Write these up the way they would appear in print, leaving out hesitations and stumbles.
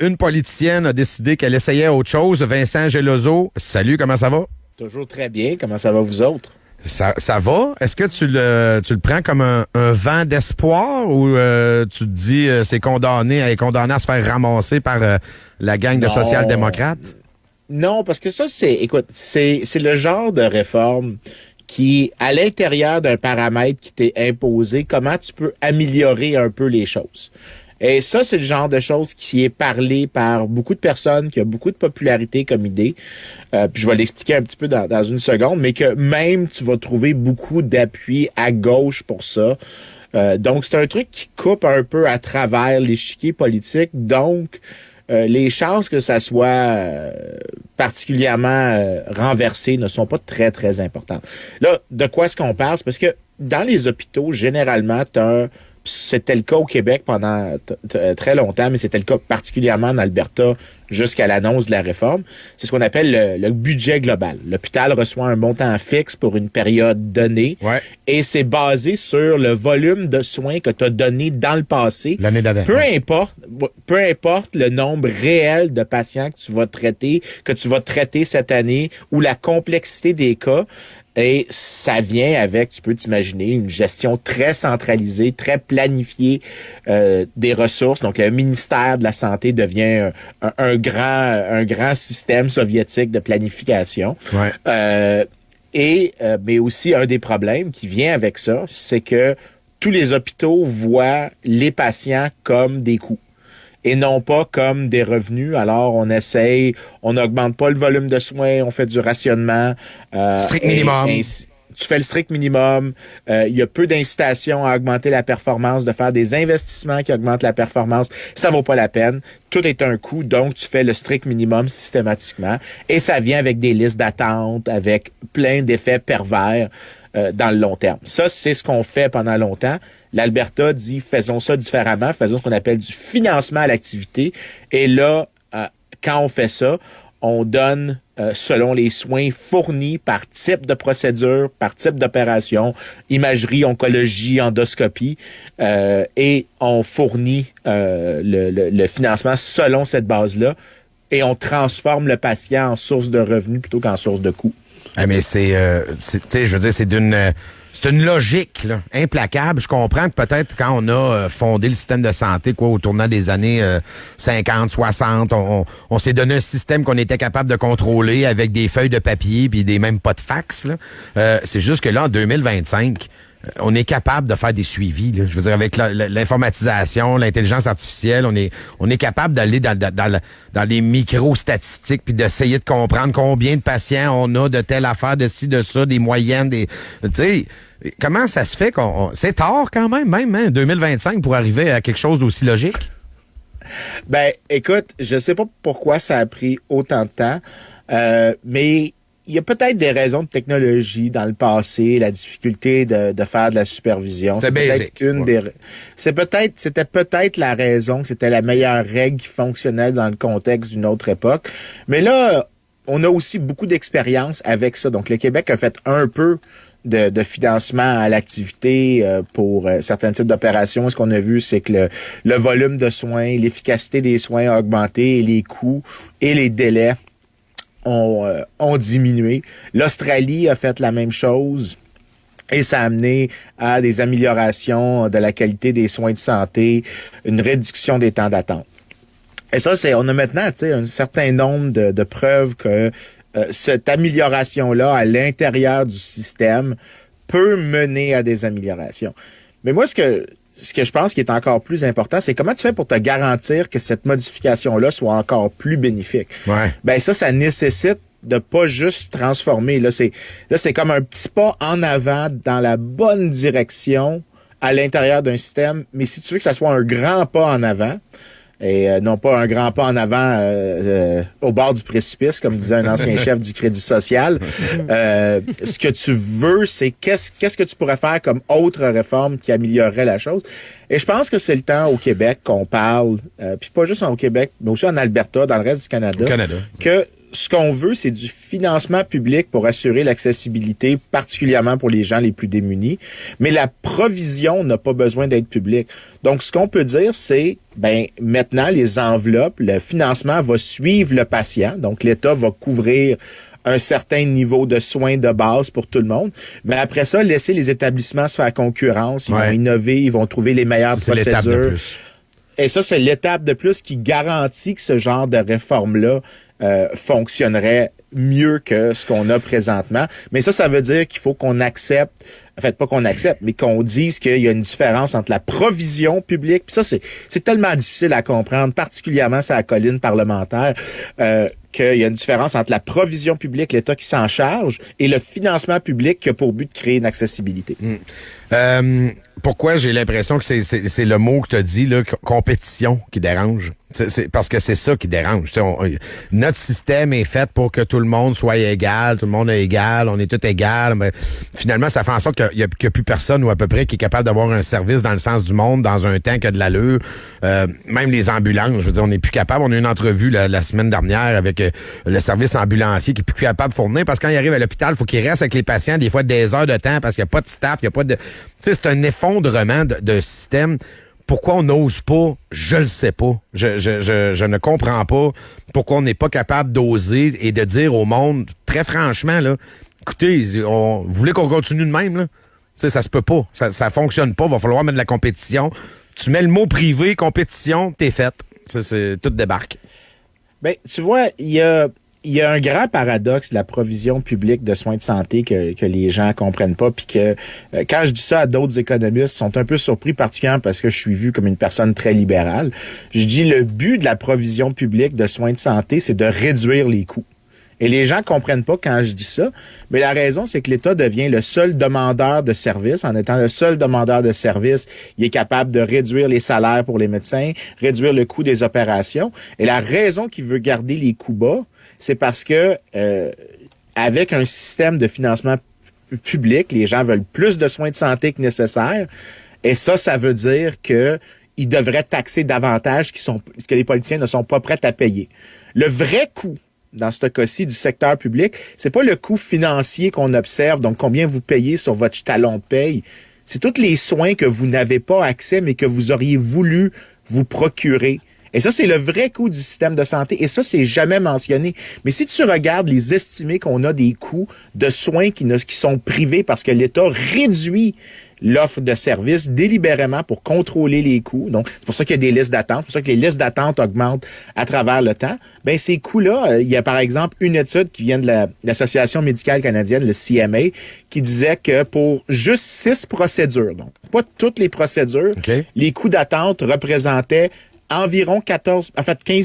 une politicienne a décidé qu'elle essayait autre chose. Vincent Geloso, salut, comment ça va? Toujours très bien. Comment ça va vous autres? Ça va? Est-ce que tu le prends comme un vent d'espoir ou tu te dis elle est condamné à se faire ramasser par la gang de social-démocrates? Non, parce que ça, c'est le genre de réforme qui, à l'intérieur d'un paramètre qui t'est imposé, comment tu peux améliorer un peu les choses. Et ça, c'est le genre de choses qui est parlé par beaucoup de personnes, qui a beaucoup de popularité comme idée. Puis je vais l'expliquer un petit peu dans une seconde, mais que même tu vas trouver beaucoup d'appui à gauche pour ça. Donc, c'est un truc qui coupe un peu à travers l'échiquier politique. Donc, les chances que ça soit particulièrement renversé ne sont pas très, très importantes. Là, de quoi est-ce qu'on parle? C'est parce que dans les hôpitaux, généralement, c'était le cas au Québec pendant très longtemps, mais c'était le cas particulièrement en Alberta jusqu'à l'annonce de la réforme. C'est ce qu'on appelle le budget global. L'hôpital reçoit un montant fixe pour une période donnée. Ouais. Et c'est basé sur le volume de soins que tu as donné dans le passé. L'année d'avant. Peu importe le nombre réel de patients que tu vas traiter cette année ou la complexité des cas. Et ça vient avec, tu peux t'imaginer, une gestion très centralisée, très planifiée des ressources. Donc, le ministère de la Santé devient un grand système soviétique de planification. Ouais. Mais aussi, un des problèmes qui vient avec ça, c'est que tous les hôpitaux voient les patients comme des coûts et non pas comme des revenus. Alors, on n'augmente pas le volume de soins, on fait du rationnement. Strict minimum. Tu fais le strict minimum. Il y a peu d'incitation à augmenter la performance, de faire des investissements qui augmentent la performance. Ça vaut pas la peine. Tout est un coût, donc tu fais le strict minimum systématiquement. Et ça vient avec des listes d'attente, avec plein d'effets pervers dans le long terme. Ça, c'est ce qu'on fait pendant longtemps. L'Alberta dit, faisons ça différemment, faisons ce qu'on appelle du financement à l'activité. Et là, quand on fait ça, on donne, selon les soins fournis par type de procédure, par type d'opération, imagerie, oncologie, endoscopie, et on fournit le financement selon cette base-là. Et on transforme le patient en source de revenus plutôt qu'en source de coûts. Ah, mais c'est une logique là, implacable. Je comprends que peut-être quand on a fondé le système de santé au tournant des années 50, 60, on s'est donné un système qu'on était capable de contrôler avec des feuilles de papier puis même pas de fax. Là. C'est juste que là, en 2025, on est capable de faire des suivis. Là. Je veux dire, avec l'informatisation, l'intelligence artificielle, on est capable d'aller dans les micro-statistiques puis d'essayer de comprendre combien de patients on a de telle affaire, de ci, de ça, des moyennes, tu sais, comment ça se fait c'est tard quand même, hein, 2025 pour arriver à quelque chose d'aussi logique? Ben, écoute, je sais pas pourquoi ça a pris autant de temps, mais il y a peut-être des raisons de technologie dans le passé, la difficulté de faire de la supervision. C'est basic. C'était peut-être la raison que c'était la meilleure règle qui fonctionnait dans le contexte d'une autre époque. Mais là, on a aussi beaucoup d'expérience avec ça. Donc, le Québec a fait un peu de financement à l'activité pour certains types d'opérations. Ce qu'on a vu, c'est que le volume de soins, l'efficacité des soins a augmenté et les coûts et les délais ont diminué. L'Australie a fait la même chose et ça a amené à des améliorations de la qualité des soins de santé, une réduction des temps d'attente. Et ça, on a maintenant, un certain nombre de preuves que cette amélioration-là à l'intérieur du système peut mener à des améliorations. Mais moi, ce que je pense qui est encore plus important, c'est comment tu fais pour te garantir que cette modification-là soit encore plus bénéfique. Ouais. Ben ça nécessite de pas juste transformer. Là, c'est comme un petit pas en avant dans la bonne direction à l'intérieur d'un système. Mais si tu veux que ça soit un grand pas en avant, et non pas un grand pas en avant au bord du précipice, comme disait un ancien chef du Crédit social. Ce que tu veux, c'est qu'est-ce que tu pourrais faire comme autre réforme qui améliorerait la chose. Et je pense que c'est le temps au Québec qu'on parle, puis pas juste au Québec, mais aussi en Alberta, dans le reste du Canada. Que ce qu'on veut, c'est du financement public pour assurer l'accessibilité, particulièrement pour les gens les plus démunis. Mais la provision n'a pas besoin d'être publique. Donc, ce qu'on peut dire, c'est, maintenant, les enveloppes, le financement va suivre le patient. Donc, l'État va couvrir un certain niveau de soins de base pour tout le monde. Mais après ça, laisser les établissements se faire concurrence. Ils vont innover, ils vont trouver les meilleures procédures. L'étape de plus. Et ça, c'est l'étape de plus qui garantit que ce genre de réforme-là fonctionnerait mieux que ce qu'on a présentement. Mais ça veut dire qu'il faut qu'on accepte, en fait, pas qu'on accepte, mais qu'on dise qu'il y a une différence entre la provision publique. Puis ça, c'est tellement difficile à comprendre, particulièrement sur la colline parlementaire, qu'il y a une différence entre la provision publique, l'État qui s'en charge, et le financement public qui a pour but de créer une accessibilité. Pourquoi j'ai l'impression que c'est le mot que tu as dit, là, compétition, qui dérange? C'est parce que c'est ça qui dérange. Notre système est fait pour que tout le monde soit égal, tout le monde est égal, on est tous égal. Mais finalement, ça fait en sorte qu'il n'y a plus personne ou à peu près qui est capable d'avoir un service dans le sens du monde, dans un temps qui a de l'allure. Même les ambulances, je veux dire, on n'est plus capable. On a eu une entrevue la semaine dernière avec le service ambulancier qui est plus capable de fournir parce que quand il arrive à l'hôpital, il faut qu'il reste avec les patients des fois des heures de temps parce qu'il n'y a pas de staff, il n'y a pas de... Tu sais, c'est un effondrement de système. Pourquoi on n'ose pas? Je le sais pas. Je ne comprends pas pourquoi on n'est pas capable d'oser et de dire au monde, très franchement, là, écoutez, vous voulez qu'on continue de même, là? Tu sais, ça se peut pas. Ça fonctionne pas. Va falloir mettre de la compétition. Tu mets le mot privé, compétition, t'es faite. C'est tout débarque. Ben, tu vois, il y a un grand paradoxe de la provision publique de soins de santé que les gens comprennent pas, puis que quand je dis ça à d'autres économistes, ils sont un peu surpris, particulièrement parce que je suis vu comme une personne très libérale. Je dis le but de la provision publique de soins de santé, c'est de réduire les coûts. Et les gens comprennent pas quand je dis ça, mais la raison, c'est que l'État devient le seul demandeur de services. En étant le seul demandeur de services, il est capable de réduire les salaires pour les médecins, réduire le coût des opérations. Et la raison qu'il veut garder les coûts bas, c'est parce que avec un système de financement public, les gens veulent plus de soins de santé que nécessaire. Et ça veut dire que ils devraient taxer davantage que les politiciens ne sont pas prêts à payer. Le vrai coût dans ce cas-ci du secteur public, c'est pas le coût financier qu'on observe, donc combien vous payez sur votre talon de paye. C'est tous les soins que vous n'avez pas accès, mais que vous auriez voulu vous procurer. Et ça, c'est le vrai coût du système de santé. Et ça, c'est jamais mentionné. Mais si tu regardes les estimés qu'on a des coûts de soins qui sont privés parce que l'État réduit l'offre de services délibérément pour contrôler les coûts. Donc, c'est pour ça qu'il y a des listes d'attente. C'est pour ça que les listes d'attente augmentent à travers le temps. Ben, ces coûts-là, il y a par exemple une étude qui vient de l'Association médicale canadienne, le CMA, qui disait que pour juste 6 procédures, donc pas toutes les procédures, les coûts d'attente représentaient environ 15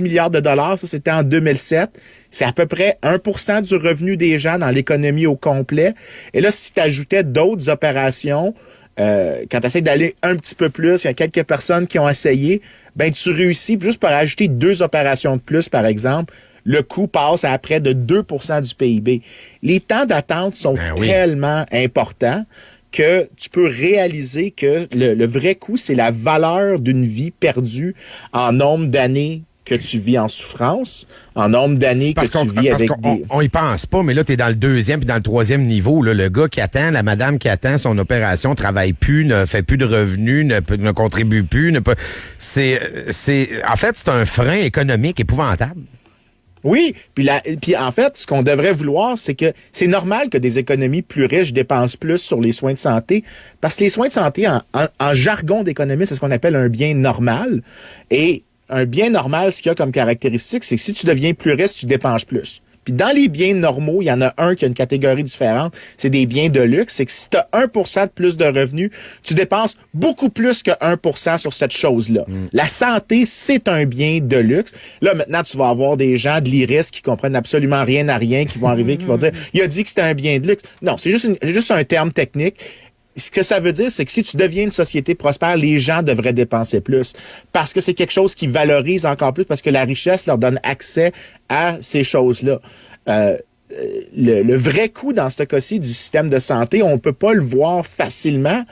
milliards de dollars. Ça, c'était en 2007. C'est à peu près 1% du revenu des gens dans l'économie au complet. Et là, si tu ajoutais d'autres opérations, quand tu essaies d'aller un petit peu plus, il y a quelques personnes qui ont essayé, ben tu réussis, juste par ajouter 2 opérations de plus, par exemple, le coût passe à près de 2% du PIB. Les temps d'attente sont tellement importants que tu peux réaliser que le vrai coût, c'est la valeur d'une vie perdue en nombre d'années que tu vis en souffrance, en nombre d'années que tu vis avec des... On y pense pas, mais là, tu es dans le 2e puis dans le 3e niveau. Là, le gars qui attend, la madame qui attend son opération, travaille plus, ne fait plus de revenus, ne contribue plus. En fait, c'est un frein économique épouvantable. Oui, puis en fait, ce qu'on devrait vouloir, c'est que c'est normal que des économies plus riches dépensent plus sur les soins de santé, parce que les soins de santé, en jargon d'économie, c'est ce qu'on appelle un bien normal. Et un bien normal, ce qu'il y a comme caractéristique, c'est que si tu deviens plus riche, tu dépenses plus. Puis dans les biens normaux, il y en a un qui a une catégorie différente, c'est des biens de luxe. C'est que si tu as 1% de plus de revenus, tu dépenses beaucoup plus que 1% sur cette chose-là. La santé, c'est un bien de luxe. Là, maintenant, tu vas avoir des gens de l'IRIS qui comprennent absolument rien à rien, qui vont arriver, qui vont dire, il a dit que c'était un bien de luxe. Non, c'est juste un terme technique. Ce que ça veut dire, c'est que si tu deviens une société prospère, les gens devraient dépenser plus. Parce que c'est quelque chose qui valorise encore plus, parce que la richesse leur donne accès à ces choses-là. Le vrai coût, dans ce cas-ci, du système de santé, on peut pas le voir facilement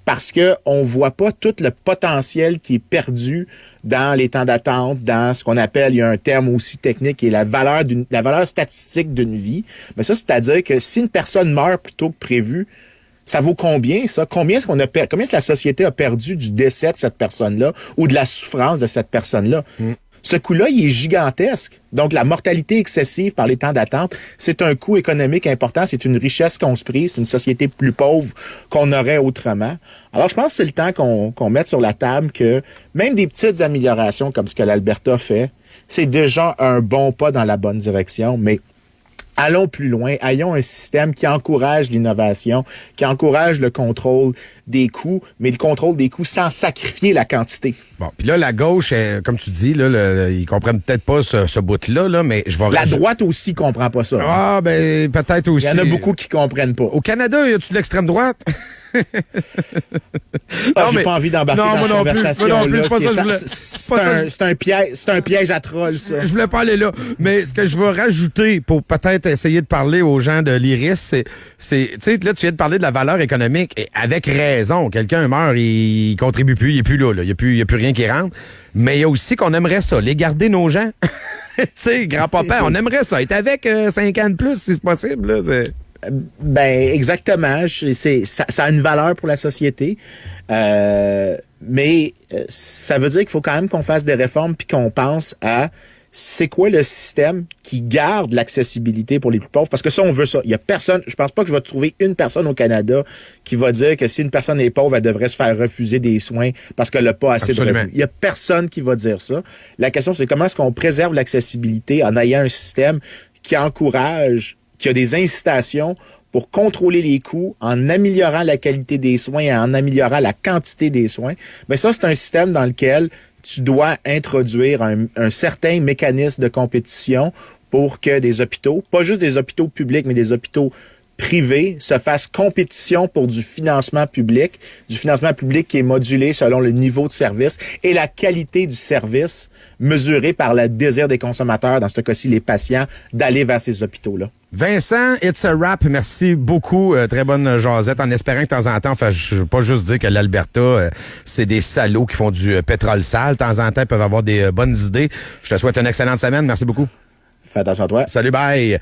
parce que on voit pas tout le potentiel qui est perdu dans les temps d'attente, dans ce qu'on appelle, il y a un terme aussi technique, qui est la valeur statistique d'une vie. Mais ça, c'est-à-dire que si une personne meurt plus tôt que prévu, ça vaut combien, ça? Combien est-ce que la société a perdu du décès de cette personne-là ou de la souffrance de cette personne-là? Ce coût-là, il est gigantesque. Donc, la mortalité excessive par les temps d'attente, c'est un coût économique important, c'est une richesse qu'on se prise, c'est une société plus pauvre qu'on aurait autrement. Alors, je pense que c'est le temps qu'on mette sur la table que même des petites améliorations comme ce que l'Alberta fait, c'est déjà un bon pas dans la bonne direction, mais allons plus loin, ayons un système qui encourage l'innovation, qui encourage le contrôle des coûts, mais le contrôle des coûts sans sacrifier la quantité. Bon, puis là, la gauche, comme tu dis, là, ils comprennent peut-être pas ce bout-là, là, mais je vais... La droite aussi comprend pas ça. Ah, ben, peut-être aussi. Il y en a beaucoup qui comprennent pas. Au Canada, y a-tu de l'extrême droite? J'ai pas envie d'embarquer dans cette conversation-là. C'est un piège à troll, ça. Je voulais pas aller là. Mais ce que je vais rajouter pour peut-être essayer de parler aux gens de l'IRIS, c'est, tu sais, là, tu viens de parler de la valeur économique. Et avec raison, quelqu'un meurt, il contribue plus, il est plus là. Il y a plus rien qui rentre. Mais il y a aussi qu'on aimerait ça, les garder nos gens. Tu sais, grand-papa, on aimerait ça. Être avec 5 ans de plus, si c'est possible, là, Ben, exactement. Ça a une valeur pour la société. Mais ça veut dire qu'il faut quand même qu'on fasse des réformes puis qu'on pense à c'est quoi le système qui garde l'accessibilité pour les plus pauvres. Parce que ça, on veut ça. Il y a personne, je pense pas que je vais trouver une personne au Canada qui va dire que si une personne est pauvre, elle devrait se faire refuser des soins parce qu'elle n'a pas assez de revenus. Il y a personne qui va dire ça. La question, c'est comment est-ce qu'on préserve l'accessibilité en ayant un système qui encourage, qui a des incitations pour contrôler les coûts en améliorant la qualité des soins et en améliorant la quantité des soins. Mais ça, c'est un système dans lequel tu dois introduire un certain mécanisme de compétition pour que des hôpitaux, pas juste des hôpitaux publics, mais des hôpitaux privés, se fassent compétition pour du financement public qui est modulé selon le niveau de service et la qualité du service mesurée par le désir des consommateurs, dans ce cas-ci les patients, d'aller vers ces hôpitaux-là. Vincent, it's a wrap. Merci beaucoup. Très bonne jasette. En espérant que de temps en temps, enfin, je veux pas juste dire que l'Alberta, c'est des salauds qui font du pétrole sale. De temps en temps, ils peuvent avoir des bonnes idées. Je te souhaite une excellente semaine. Merci beaucoup. Fais attention à toi. Salut, bye.